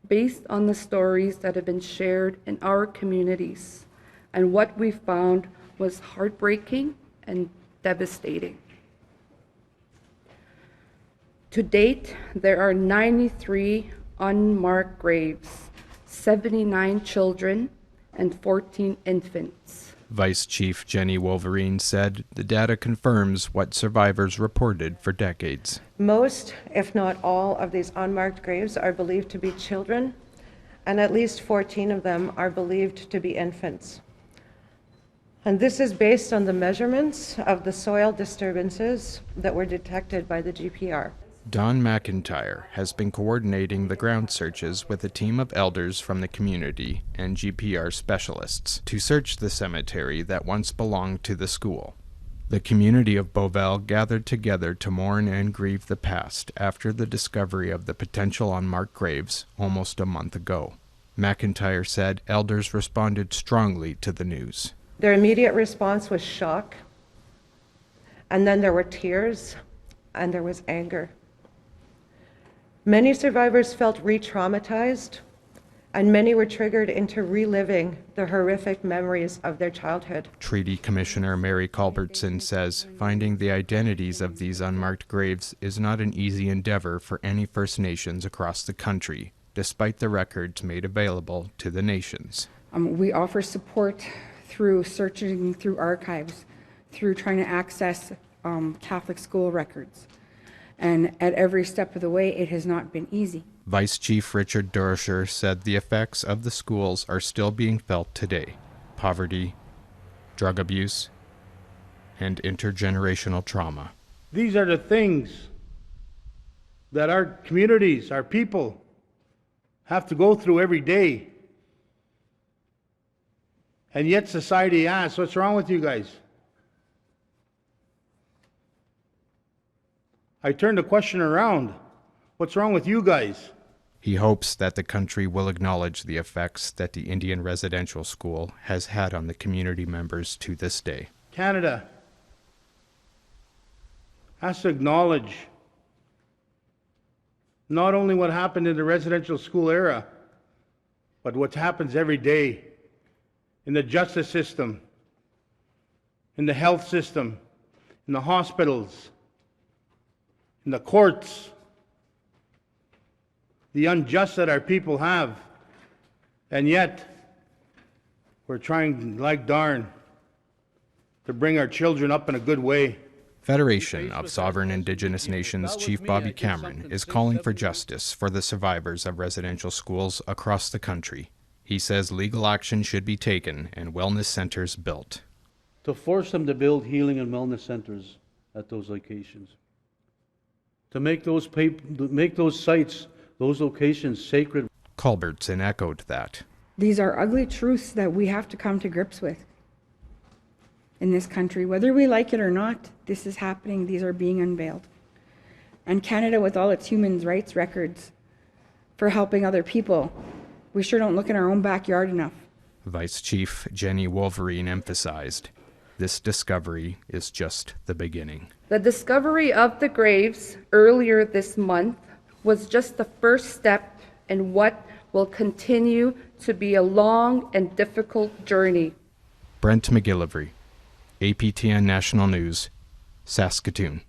based on the stories that have been shared in our communities, and what we found was heartbreaking and devastating. To date, there are 93 unmarked graves, 79 children, and 14 infants. Vice Chief Jenny Wolverine said the data confirms what survivors reported for decades. Most, if not all, of these unmarked graves are believed to be children, and at least 14 of them are believed to be infants. And this is based on the measurements of the soil disturbances that were detected by the GPR. Don McIntyre has been coordinating the ground searches with a team of elders from the community and GPR specialists to search the cemetery that once belonged to the school. The community of Beauval gathered together to mourn and grieve the past after the discovery of the potential unmarked graves almost a month ago. McIntyre said elders responded strongly to the news. Their immediate response was shock, and then there were tears, and there was anger. Many survivors felt re-traumatized, and many were triggered into reliving the horrific memories of their childhood. Treaty Commissioner Mary Culbertson says finding the identities of these unmarked graves is not an easy endeavor for any First Nations across the country, despite the records made available to the nations. We offer support through searching through archives, through trying to access Catholic school records. And at every step of the way, it has not been easy. Vice Chief Richard Durscher said the effects of the schools are still being felt today. Poverty, drug abuse, and intergenerational trauma. These are the things that our communities, our people, have to go through every day. And yet society asks, what's wrong with you guys? I turn the question around. What's wrong with you guys? He hopes that the country will acknowledge the effects that the Indian Residential School has had on the community members to this day. Canada has to acknowledge not only what happened in the residential school era, but what happens every day in the justice system, in the health system, in the hospitals, in the courts, the unjust that our people have, and yet we're trying like darn to bring our children up in a good way. Federation of Sovereign Indigenous Nations Chief Bobby Cameron is calling for justice for the survivors of residential schools across the country. He says legal action should be taken and wellness centers built. To force them to build healing and wellness centers at those locations. To make those sites, those locations sacred. Culbertson echoed that. These are ugly truths that we have to come to grips with in this country. Whether we like it or not, this is happening. These are being unveiled. And Canada, with all its human rights records for helping other people, we sure don't look in our own backyard enough. Vice Chief Jenny Wolverine emphasized, this discovery is just the beginning. The discovery of the graves earlier this month was just the first step in what will continue to be a long and difficult journey. Brent McGillivray, APTN National News, Saskatoon.